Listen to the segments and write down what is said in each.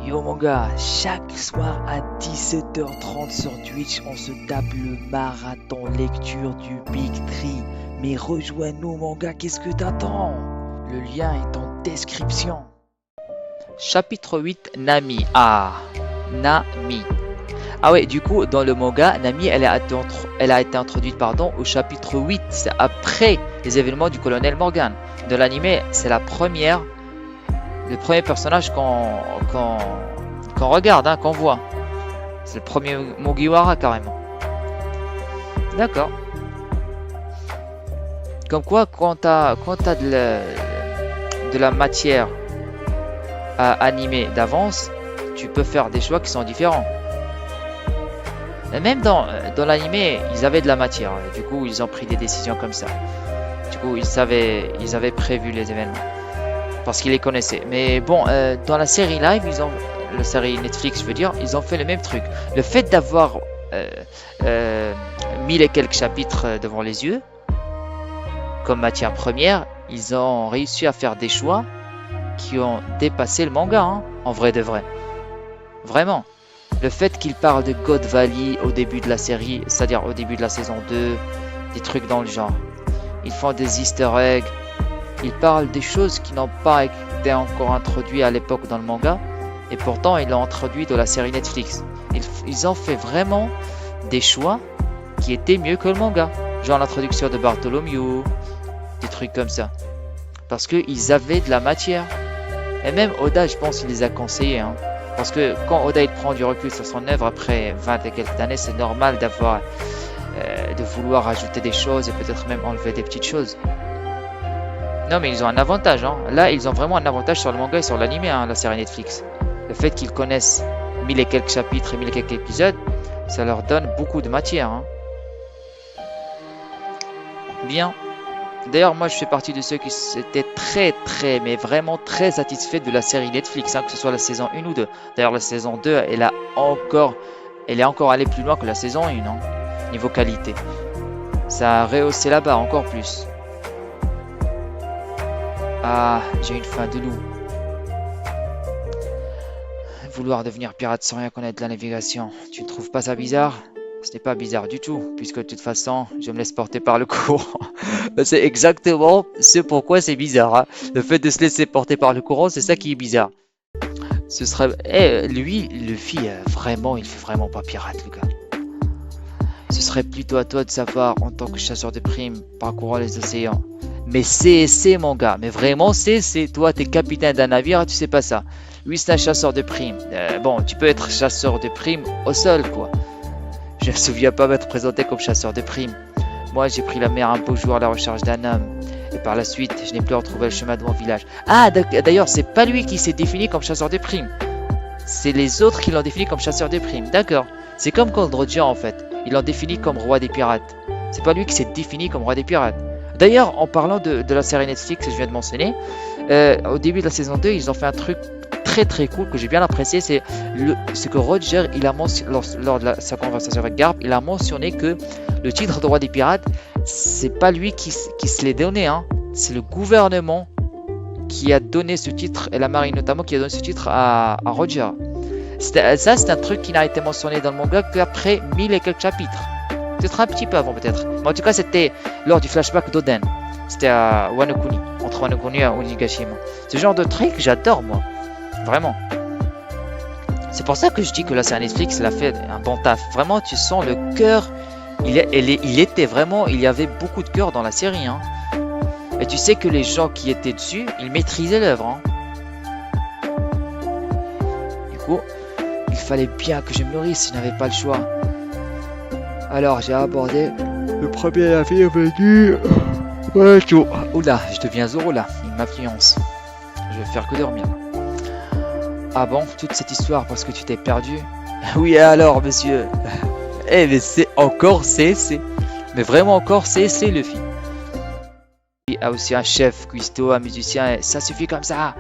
Yo mon gars, chaque soir à 17h30 sur Twitch, on se tape le marathon lecture du Big Tree. Mais rejoins-nous mon gars, qu'est-ce que t'attends? Le lien est en description. Chapitre 8, Nami. Ah, Nami. Ah ouais, du coup, dans le manga, Nami, elle a été introduite au chapitre 8. C'est après les événements du colonel Morgan. De l'anime, c'est le premier personnage qu'on regarde, hein, qu'on voit. C'est le premier Mugiwara carrément. D'accord. Comme quoi, quand t'as de la matière à animer d'avance, tu peux faire des choix qui sont différents. Et même dans l'anime, ils avaient de la matière. Du coup, ils ont pris des décisions comme ça. Du coup, ils avaient prévu les événements. Parce qu'ils les connaissaient. Mais bon, dans la série live, la série Netflix, je veux dire, ils ont fait le même truc. Le fait d'avoir 1000 et quelques chapitres devant les yeux, comme matière première, ils ont réussi à faire des choix qui ont dépassé le manga, hein, en vrai de vrai. Vraiment. Le fait qu'ils parlent de God Valley au début de la série, c'est-à-dire au début de la saison 2, des trucs dans le genre. Ils font des easter eggs. Ils parlent des choses qui n'ont pas été encore introduites à l'époque dans le manga. Et pourtant, ils l'ont introduit dans la série Netflix. Ils ont fait vraiment des choix qui étaient mieux que le manga. Genre l'introduction de Bartholomew, des trucs comme ça. Parce qu'ils avaient de la matière. Et même Oda, je pense qu'il les a conseillés. Hein. Parce que quand Oda il prend du recul sur son œuvre après 20 et quelques années, c'est normal de vouloir ajouter des choses et peut-être même enlever des petites choses. Non mais ils ont un avantage, hein. Là ils ont vraiment un avantage sur le manga et sur l'anime, hein, la série Netflix. Le fait qu'ils connaissent 1000 et quelques chapitres et 1000 et quelques épisodes, ça leur donne beaucoup de matière, hein. Bien. D'ailleurs moi je fais partie de ceux qui étaient mais vraiment très satisfaits de la série Netflix, hein, que ce soit la saison 1 ou 2. D'ailleurs la saison 2 elle est encore allée plus loin que la saison 1, hein, niveau qualité. Ça a rehaussé la barre encore plus. Ah, j'ai une faim de loup. Vouloir devenir pirate sans rien connaître de la navigation, tu ne trouves pas ça bizarre? Ce n'est pas bizarre du tout, puisque de toute façon, je me laisse porter par le courant. C'est exactement ce pourquoi c'est bizarre, hein. Le fait de se laisser porter par le courant, c'est ça qui est bizarre. Ce serait... lui, Luffy, vraiment, il fait vraiment pas pirate, le gars. Ce serait plutôt à toi de savoir, en tant que chasseur de primes, parcourant les océans. Mais c'est mon gars, mais vraiment c'est toi t'es capitaine d'un navire, tu sais pas ça. Lui c'est un chasseur de primes. Bon, tu peux être chasseur de primes au sol quoi. Je me souviens pas m'être présenté comme chasseur de primes. Moi j'ai pris la mer un beau jour à la recherche d'un homme. Et par la suite, je n'ai plus retrouvé le chemin de mon village. Ah d'ailleurs, c'est pas lui qui s'est défini comme chasseur de primes. C'est les autres qui l'ont défini comme chasseur de primes. D'accord. C'est comme Gold Roger en fait. Ils l'ont défini comme roi des pirates. C'est pas lui qui s'est défini comme roi des pirates. D'ailleurs, en parlant de la série Netflix que je viens de mentionner, au début de la saison 2, ils ont fait un truc très cool que j'ai bien apprécié. C'est que Roger, il a lors de sa conversation avec Garp, il a mentionné que le titre de roi des pirates, c'est pas lui qui se l'est donné, hein. C'est le gouvernement qui a donné ce titre, et la marine notamment, qui a donné ce titre à Roger. Ça, c'est un truc qui n'a été mentionné dans le manga qu'après 1000 et quelques chapitres. Peut-être un petit peu avant, peut-être. Mais en tout cas, c'était lors du flashback d'Oden. C'était à Wano Kuni, entre Wano Kuni et Onigashima. Ce genre de truc, j'adore, moi. Vraiment. C'est pour ça que je dis que la série Netflix, elle a fait un bon taf. Vraiment, tu sens le cœur. Il y avait beaucoup de cœur dans la série, hein. Et tu sais que les gens qui étaient dessus, ils maîtrisaient l'œuvre, hein. Du coup, il fallait bien que je me nourrisse, je n'avais pas le choix. Alors j'ai abordé le premier navire venu. Ouais, tout. Oula, je deviens Zoro là, il m'influence. Je vais faire que dormir. Ah bon, toute cette histoire parce que tu t'es perdu? Oui, alors monsieur. Mais c'est encore CC. Mais vraiment encore CC le film. Il y a aussi un chef, cuistot, un musicien, et ça suffit comme ça.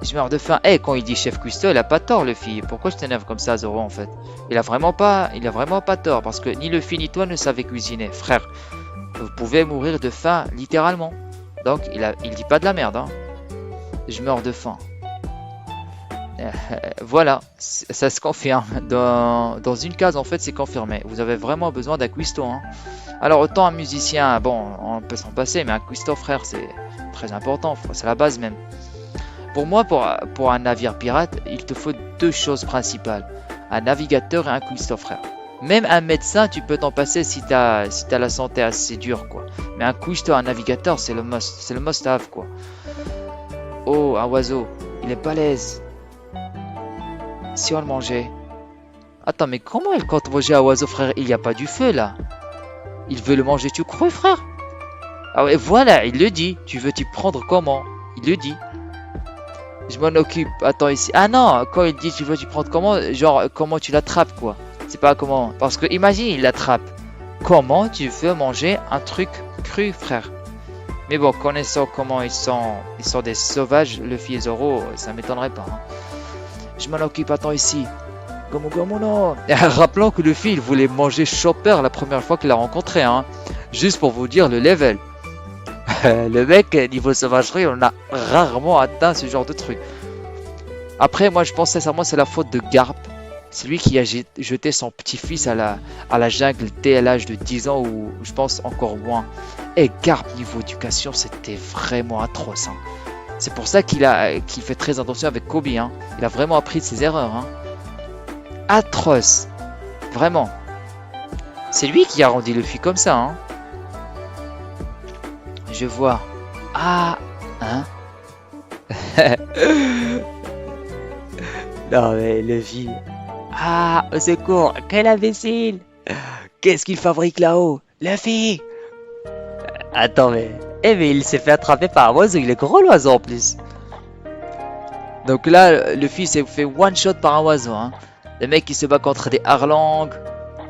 Je meurs de faim. Quand il dit chef cuistot, il a pas tort, Luffy. Pourquoi je t'énerve comme ça, Zoro, en fait? Il a vraiment pas tort, parce que ni Luffy ni toi ne savez cuisiner, frère. Vous pouvez mourir de faim, littéralement. Donc, il dit pas de la merde, hein. Je meurs de faim. Voilà, ça se confirme. Dans une case, en fait, c'est confirmé. Vous avez vraiment besoin d'un cuistot, hein. Alors, autant un musicien, bon, on peut s'en passer, mais un cuistot, frère, c'est très important. C'est la base même. Pour moi, pour un navire pirate, il te faut deux choses principales. Un navigateur et un cuistot, frère. Même un médecin, tu peux t'en passer si t'as la santé assez dure, quoi. Mais un cuistot, un navigateur, c'est le must have, quoi. Oh, un oiseau, il est balèze. Si on le mangeait. Attends, mais comment il compte manger un oiseau, frère? Il n'y a pas du feu, là. Il veut le manger tout cru, frère. Ah ouais, voilà, il le dit. Tu veux t'y prendre comment? Il le dit. Je m'en occupe. Attends ici. Ah non, quand il dit tu veux t'y prendre comment? Genre, comment tu l'attrapes, quoi. C'est pas comment. Parce que imagine, il l'attrape. Comment tu veux manger un truc cru, frère? Mais bon, connaissant comment ils sont des sauvages, Luffy et Zoro, ça m'étonnerait pas, hein. Je m'en occupe, attends ici. Gomu Gomu no. Et rappelons que Luffy, il voulait manger Chopper la première fois qu'il l'a rencontré, hein. Juste pour vous dire le level. Le mec, niveau sauvagerie, on a rarement atteint ce genre de truc. Après, moi, je pense sincèrement c'est la faute de Garp. C'est lui qui a jeté son petit-fils à la jungle dès l'âge de 10 ans ou je pense encore moins. Et Garp, niveau éducation, c'était vraiment atroce, hein. C'est pour ça qu'il fait très attention avec Kobe, hein. Il a vraiment appris de ses erreurs, hein. Atroce. Vraiment. C'est lui qui a rendu Luffy comme ça, hein. Je vois. Ah, hein. Non mais Luffy. Ah, au secours, quel imbécile. Qu'est-ce qu'il fabrique là-haut? Luffy. Attends mais... Eh mais il s'est fait attraper par un oiseau, il est gros l'oiseau en plus. Donc là, Luffy s'est fait one shot par un oiseau, hein. Le mec qui se bat contre des harlangs,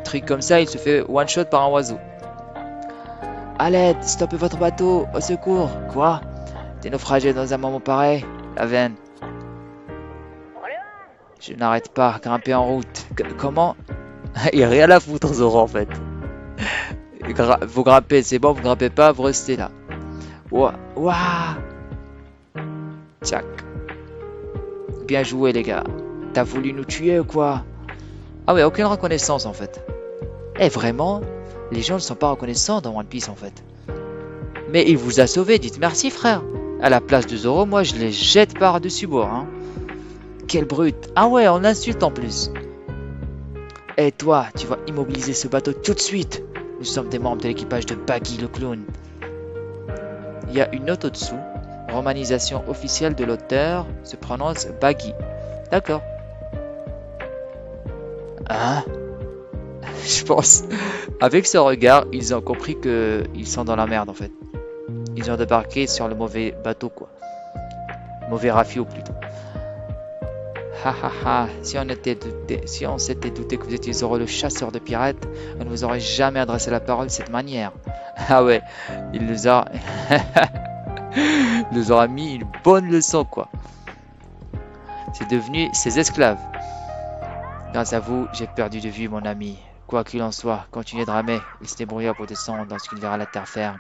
trucs comme ça, il se fait one shot par un oiseau. À l'aide, stoppez votre bateau, au secours. Quoi? T'es naufragé dans un moment pareil? La veine. Je n'arrête pas, grimper en route. Comment? Il n'y a rien à foutre, Zoro, en fait. Vous grimpez, c'est bon, vous grimpez pas, vous restez là. Ouah, ouah. Tchac. Bien joué, les gars. T'as voulu nous tuer ou quoi? Ah ouais, aucune reconnaissance, en fait. Eh, vraiment? Les gens ne sont pas reconnaissants dans One Piece, en fait. Mais il vous a sauvé, dites merci, frère. À la place de Zoro, moi, je les jette par-dessus bord, hein. Quelle brute. Ah ouais, on insulte en plus. Et toi, tu vas immobiliser ce bateau tout de suite. Nous sommes des membres de l'équipage de Baggy le clown. Il y a une note au-dessous. Romanisation officielle de l'auteur se prononce Baggy. D'accord. Hein? Je pense. Avec ce regard, ils ont compris que ils sont dans la merde en fait. Ils ont débarqué sur le mauvais bateau quoi. Mauvais rafio plutôt. Ha ha ha, si on s'était douté que vous étiez Zoro le chasseur de pirates, on ne vous aurait jamais adressé la parole de cette manière. Ah ouais, il nous a... il nous aura mis une bonne leçon quoi. C'est devenu ses esclaves. Grâce à vous, j'ai perdu de vue mon ami. Quoi qu'il en soit, continuez de ramer. Il se débrouilla pour descendre lorsqu'il verra la terre ferme.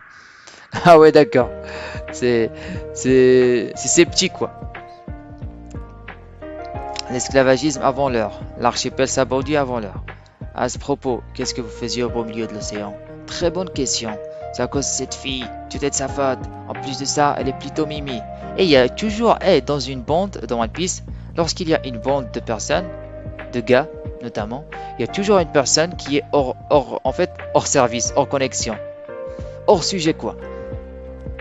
Ah ouais, d'accord. C'est sceptique quoi. L'esclavagisme avant l'heure. L'archipel s'abordit avant l'heure. À ce propos, qu'est-ce que vous faisiez au beau milieu de l'océan? Très bonne question. C'est à cause de cette fille. Tout est de sa faute. En plus de ça, elle est plutôt mimi. Et il y a toujours, dans une bande, dans One Piece, lorsqu'il y a une bande de personnes, de gars notamment, il y a toujours une personne qui est hors service, hors connexion, hors sujet quoi.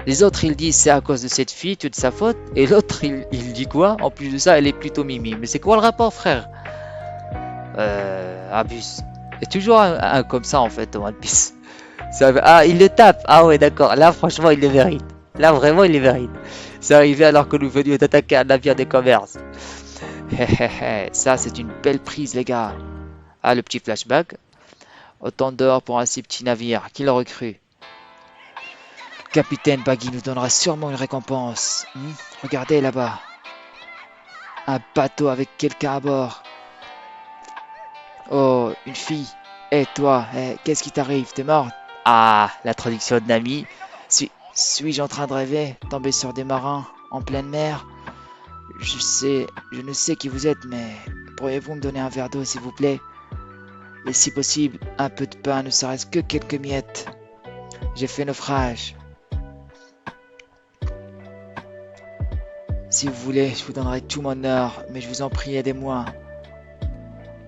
Les autres ils disent c'est à cause de cette fille, tout de sa faute, et l'autre il dit quoi? En plus de ça, elle est plutôt mimi. Mais c'est quoi le rapport, frère? Abuse. Il y a toujours un comme ça en fait dans One Piece. Ah, il le tape. Ah ouais, d'accord. Là, franchement, il le mérite. Là, vraiment, il le mérite. C'est arrivé alors que nous venions d'attaquer un navire de commerce. Ça, c'est une belle prise, les gars. Ah, le petit flashback. Autant d'or pour un si petit navire. Qui l'aurait cru? Capitaine Baggy nous donnera sûrement une récompense. Regardez là-bas. Un bateau avec quelqu'un à bord. Oh, une fille. Toi, qu'est-ce qui t'arrive? T'es morte? Ah, la traduction de Nami. Suis-je en train de rêver? Tomber sur des marins en pleine mer? Je ne sais qui vous êtes, mais pourriez-vous me donner un verre d'eau, s'il vous plaît? Et si possible, un peu de pain, ne serait-ce que quelques miettes. J'ai fait naufrage. Si vous voulez, je vous donnerai tout mon or, mais je vous en prie, aidez-moi.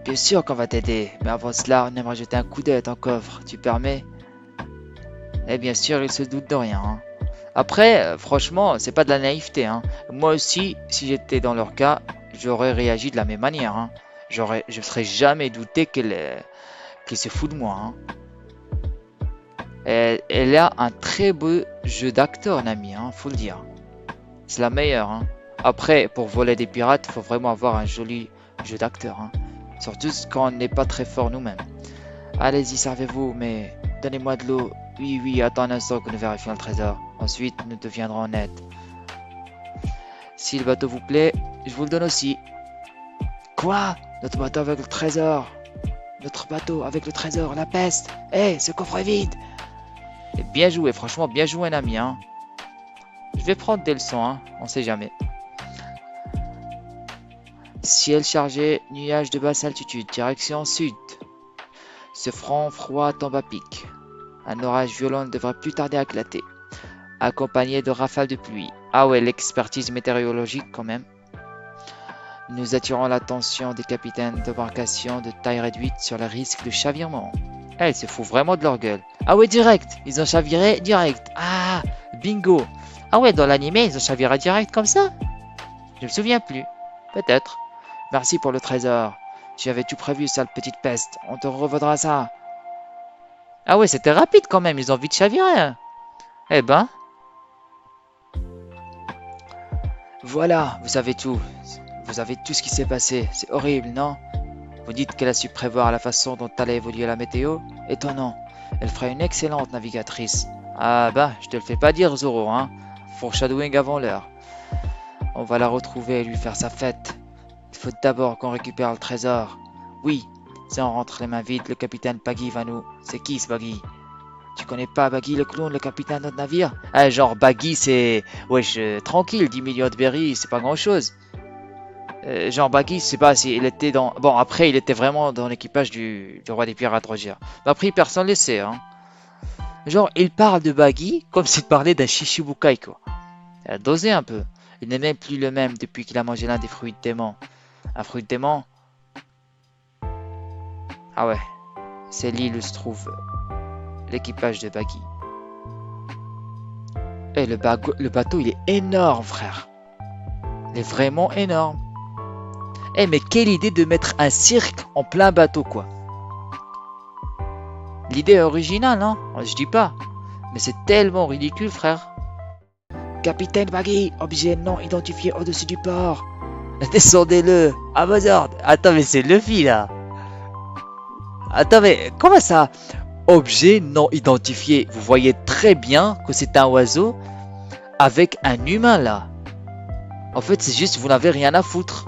Bien sûr qu'on va t'aider, mais avant cela, on aimerait jeter un coup d'œil à ton coffre. Tu permets? Eh bien sûr, il se doute de rien, hein. Après, franchement, c'est pas de la naïveté, hein. Moi aussi, si j'étais dans leur cas, j'aurais réagi de la même manière, hein. Je ne serais jamais douté qu'il se fout de moi, hein. Elle a un très beau jeu d'acteur, Nami, hein, faut le dire. C'est la meilleure, hein. Après, pour voler des pirates, faut vraiment avoir un joli jeu d'acteur, hein. Surtout quand on n'est pas très fort nous-mêmes. Allez-y, servez-vous, mais donnez-moi de l'eau. Oui, oui, attends un instant que nous vérifions le trésor. Ensuite, nous deviendrons honnêtes. Si le bateau vous plaît, je vous le donne aussi. Quoi? Notre bateau avec le trésor? Notre bateau avec le trésor, la peste? Hé, ce coffre est vide! Et bien joué, franchement, bien joué, un ami, hein. Je vais prendre des leçons, hein, on sait jamais. Ciel chargé, nuage de basse altitude, direction sud. Ce front froid tombe à pic. Un orage violent ne devrait plus tarder à éclater, accompagné de rafales de pluie. Ah ouais, l'expertise météorologique quand même. Nous attirons l'attention des capitaines d'embarcation de taille réduite sur le risque de chavirement. Elle se fout vraiment de leur gueule. Ah ouais, direct, ils ont chaviré direct. Ah, bingo. Ah ouais, dans l'animé, ils ont chaviré direct comme ça? Je me souviens plus. Peut-être. Merci pour le trésor. Tu avais tout prévu, sale petite peste. On te revaudra ça. Ah ouais, c'était rapide quand même, ils ont vite chaviré, hein. Eh ben. Voilà, vous savez tout. Vous savez tout ce qui s'est passé. C'est horrible, non? Vous dites qu'elle a su prévoir la façon dont allait évoluer la météo? Étonnant. Elle ferait une excellente navigatrice. Ah bah, je te le fais pas dire, Zoro, hein. Foreshadowing avant l'heure. On va la retrouver et lui faire sa fête. Il faut d'abord qu'on récupère le trésor. Oui, si on rentre les mains vides, le capitaine Baggy va nous... C'est qui ce Baggy? Tu connais pas Baggy le clown, le capitaine de notre navire? Ah, genre Baggy c'est... Wesh, tranquille, 10 millions de berries, c'est pas grand chose. Genre Baggy, je sais pas si il était dans... Bon, après, il était vraiment dans l'équipage du roi des pirates, Roger. Mais après, personne ne le sait, hein. Genre, il parle de Baggy comme s'il parlait d'un Shishibukai, quoi. Il a dosé un peu. Il n'est même plus le même depuis qu'il a mangé l'un des fruits de démon. Un fruit de démon? Ah ouais, c'est l'île où se trouve l'équipage de Baggy. Et le bateau, il est énorme, frère. Il est vraiment énorme. Eh, mais quelle idée de mettre un cirque en plein bateau, quoi. L'idée est originale, hein? Je dis pas. Mais c'est tellement ridicule, frère. Capitaine Baggy, objet non identifié au-dessus du port. Descendez-le. Amazon. Attends, mais c'est Luffy, là. Attends, mais comment ça? Objet non identifié. Vous voyez très bien que c'est un oiseau avec un humain, là. En fait, c'est juste vous n'avez rien à foutre.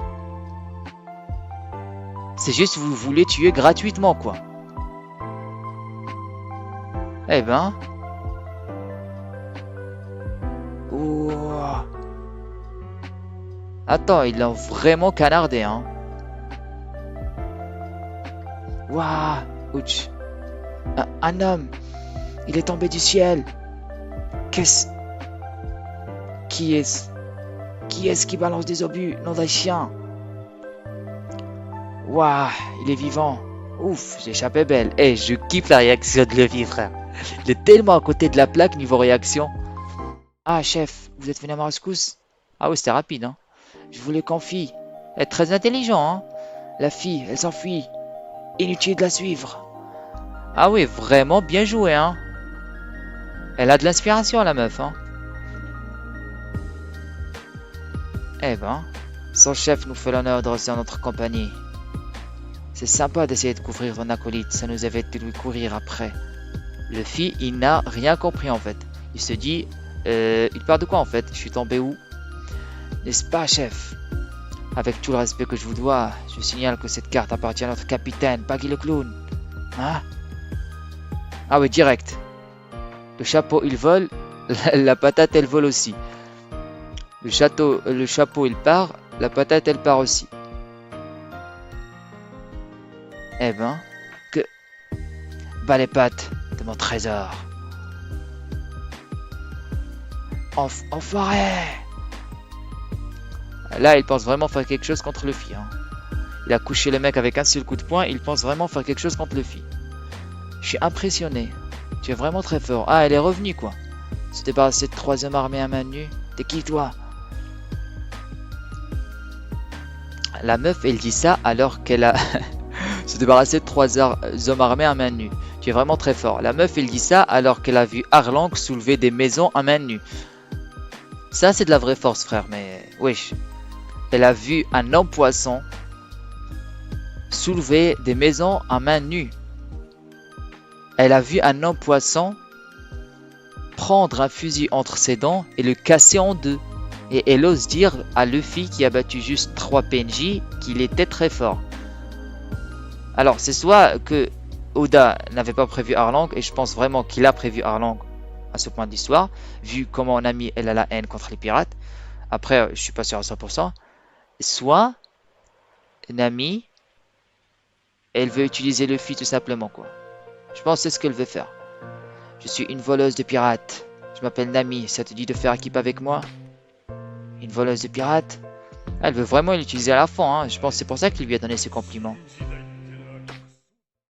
C'est juste vous voulez tuer gratuitement, quoi. Eh ben. Ouah. Attends, ils l'ont vraiment canardé, hein. Waouh. Ouch. Un homme. Il est tombé du ciel. Qu'est-ce... Qui est-ce? Qui est-ce qui balance des obus? Nom d'un chien. Waouh, il est vivant. Ouf, j'ai échappé belle. Eh, je kiffe la réaction de Luffy, frère. Il est tellement à côté de la plaque niveau réaction. Ah, chef, vous êtes venu à ma rescousse? Ah oui, c'était rapide, hein. Je vous le confie. Elle est très intelligent, hein. La fille, elle s'enfuit. Inutile de la suivre. Ah oui, vraiment bien joué, hein. Elle a de l'inspiration, la meuf, hein. Eh ben, son chef nous fait l'honneur de rester en notre compagnie. C'est sympa d'essayer de couvrir ton acolyte, ça nous évite de lui courir après. Luffy, il n'a rien compris en fait. Il se dit, il parle de quoi en fait? Je suis tombé où? N'est-ce pas, chef? Avec tout le respect que je vous dois, je signale que cette carte appartient à notre capitaine, Baggy le clown. Hein? Ah oui, direct. Le chapeau, il vole, la patate, elle vole aussi. Le chapeau, il part, la patate elle part aussi. Eh ben, que... Bas les pattes de mon trésor. Enfoiré! Là, il pense vraiment faire quelque chose contre Luffy. Hein. Il a couché le mec avec un seul coup de poing. Il pense vraiment faire quelque chose contre Luffy. Je suis impressionné. Tu es vraiment très fort. Ah, elle est revenue quoi. Se débarrasser de troisième armée à main nue. T'es qui toi? La meuf, elle dit ça alors qu'elle a se débarrasser de trois hommes armés à main nue. Tu es vraiment très fort. La meuf, elle dit ça alors qu'elle a vu Arlong soulever des maisons à main nue. Ça, c'est de la vraie force, frère. Mais wesh. Elle a vu un homme poisson soulever des maisons à main nue. Elle a vu un homme poisson prendre un fusil entre ses dents et le casser en deux. Et elle ose dire à Luffy qui a battu juste 3 PNJ qu'il était très fort. Alors c'est soit que Oda n'avait pas prévu Arlong, et je pense vraiment qu'il a prévu Arlong à ce point d'histoire, vu comment Nami elle a la haine contre les pirates. Après je suis pas sûr à 100%. Soit Nami elle veut utiliser Luffy tout simplement quoi. Je pense que c'est ce qu'elle veut faire. Je suis une voleuse de pirates. Je m'appelle Nami, ça te dit de faire équipe avec moi? Une voleuse de pirates? Elle veut vraiment l'utiliser à la fin, hein. Je pense que c'est pour ça qu'il lui a donné ses compliments.